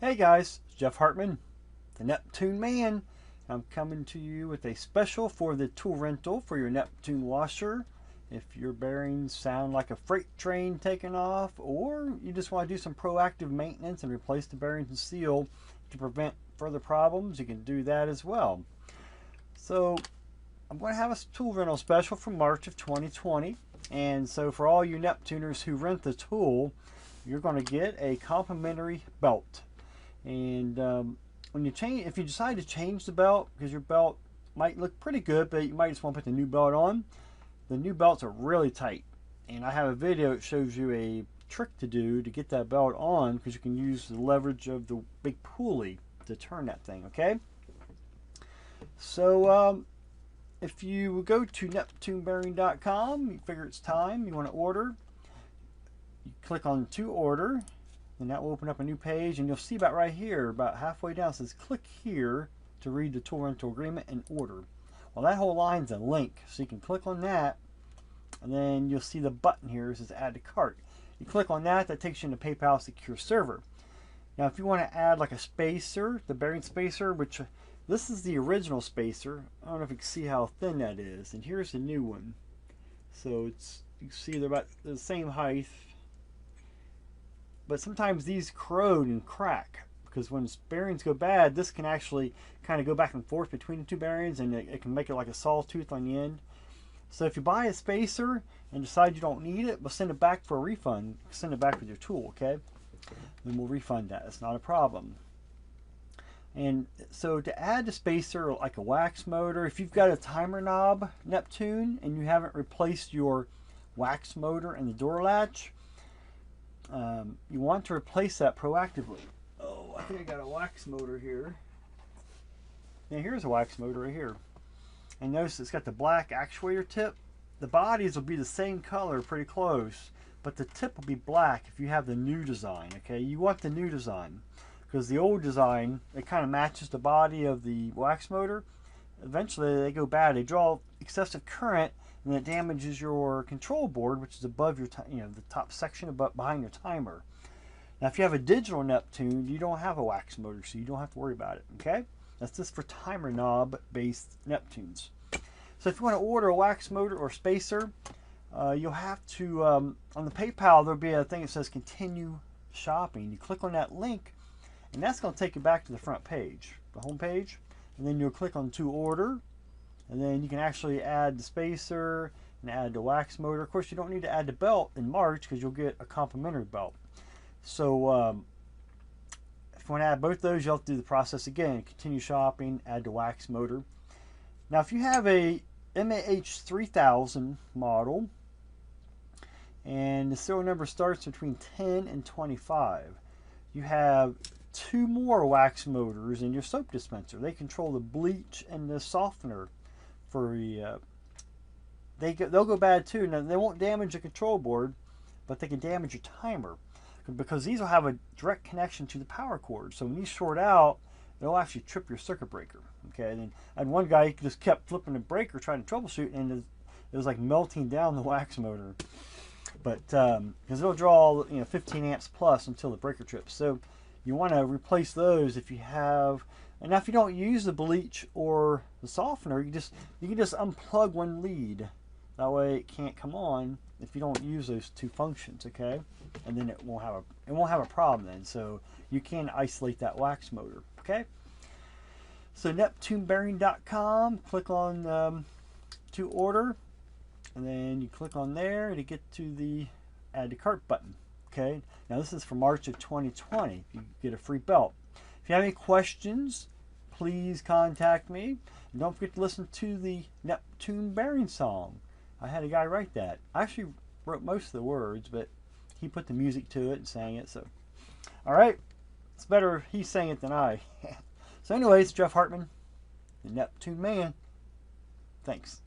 Hey guys, it's Jeff Hartman, the Neptune Man. I'm coming to you with a special for the tool rental for your Neptune washer. If your bearings sound like a freight train taking off, or you just want to do some proactive maintenance and replace the bearings and seal to prevent further problems, you can do that as well. So I'm going to have a tool rental special for March of 2020. And so for all you Neptuners who rent the tool, you're going to get a complimentary belt. And when you change, if you decide to change the belt, because your belt might look pretty good, but you might just want to put the new belt on. The new belts are really tight, and I have a video that shows you a trick to do to get that belt on, because you can use the leverage of the big pulley to turn that thing. Okay. So if you go to neptunebearing.com, you figure it's time, you want to order, you click on to order. And that will open up a new page, and you'll see about right here, about halfway down, it says click here to read the tool rental agreement and order. Well, that whole line's a link, so you can click on that, and then you'll see the button here that says add to cart. You click on that, that takes you into PayPal Secure Server. Now, if you want to add like a spacer, the bearing spacer, which this is the original spacer. I don't know if you can see how thin that is, and here's the new one. So it's, you can see they're about the same height. But sometimes these corrode and crack, because when bearings go bad, this can actually kind of go back and forth between the two bearings, and it can make it like a sawtooth on the end. So if you buy a spacer and decide you don't need it, we'll send it back for a refund. Send it back with your tool, okay? Then we'll refund that. It's not a problem. And so to add the spacer, like a wax motor, if you've got a timer knob Neptune and you haven't replaced your wax motor and the door latch, you want to replace that proactively. Oh, I think I got a wax motor here. Now here's a wax motor right here. And notice it's got the black actuator tip. The bodies will be the same color, pretty close, but the tip will be black if you have the new design, okay? You want the new design, because the old design, it kind of matches the body of the wax motor. Eventually they go bad. They draw excessive current, and it damages your control board, which is above your, the top section above, behind your timer. Now, if you have a digital Neptune, you don't have a wax motor, so you don't have to worry about it. Okay, that's just for timer knob-based Neptunes. So, if you want to order a wax motor or spacer, you'll have to on the PayPal. There'll be a thing that says "Continue Shopping." You click on that link, and that's going to take you back to the front page, the home page, and then you'll click on "To Order." And then you can actually add the spacer and add the wax motor. Of course, you don't need to add the belt in March, because you'll get a complimentary belt. So if you want to add both those, you'll have to do the process again. Continue shopping, add the wax motor. Now, if you have a MAH 3000 model, and the serial number starts between 10 and 25, you have two more wax motors in your soap dispenser. They control the bleach and the softener. They'll go bad too. Now, they won't damage the control board, but they can damage your timer, because these will have a direct connection to the power cord. So when these short out, they'll actually trip your circuit breaker. Okay, and one guy just kept flipping the breaker trying to troubleshoot, and it was like melting down the wax motor. But because it'll draw 15 amps plus until the breaker trips. So you want to replace those if you have. And now if you don't use the bleach or the softener, you can just unplug one lead. That way it can't come on if you don't use those two functions, okay? And then it won't have a problem then. So you can isolate that wax motor, okay? So neptunebearing.com, click on to order, and then you click on there to get to the add to cart button. Okay, now this is for March of 2020. You get a free belt. If you have any questions, please contact me. And don't forget to listen to the Neptune Bearing song. I had a guy write that. I actually wrote most of the words, but he put the music to it and sang it. So, all right, it's better if he sang it than I. So anyways, Jeff Hartman, the Neptune Man. Thanks.